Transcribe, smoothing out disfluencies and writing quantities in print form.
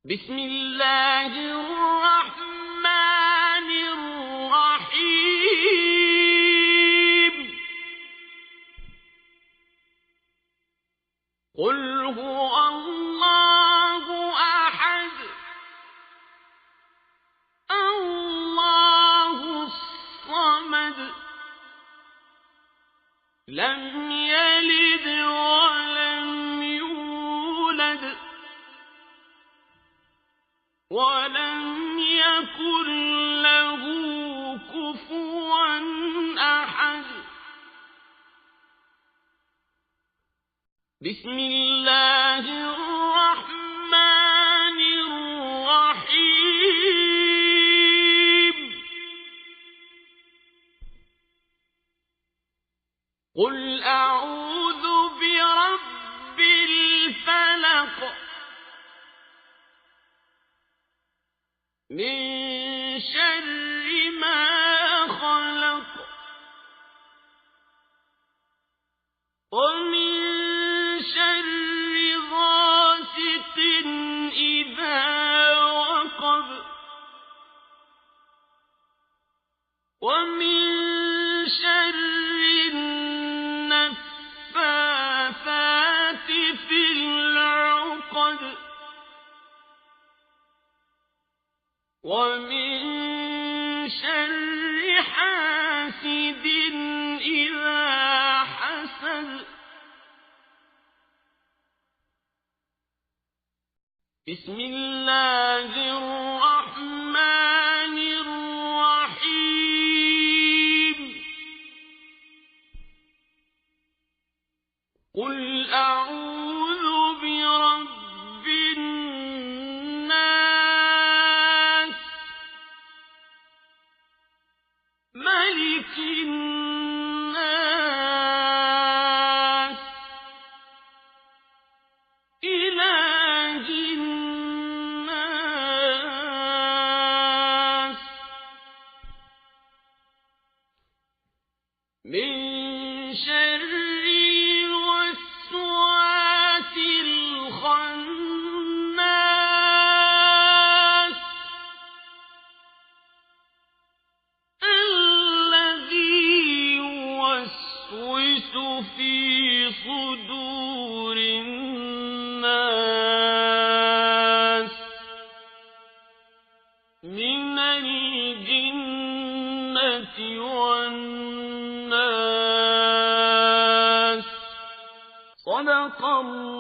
بسم الله الرحمن الرحيم قل هو الله أحد الله الصمد لم يلد ولم يولد ولم يكن له كفوا أحد بسم الله الرحمن الرحيم قل أعوذ برب الفلق من شر ما خلق ومن شر غاسق إذا وقب ومن شر النفاثات في العقد ومن شر حاسد إذا حسد بسم الله الرحمن الرحيم قل أعوذ برب الناس ملك الناس إله الناس من شر الوسواس الخناس الذي يوسوس في صدور الناس من الجنة والناس صدق الله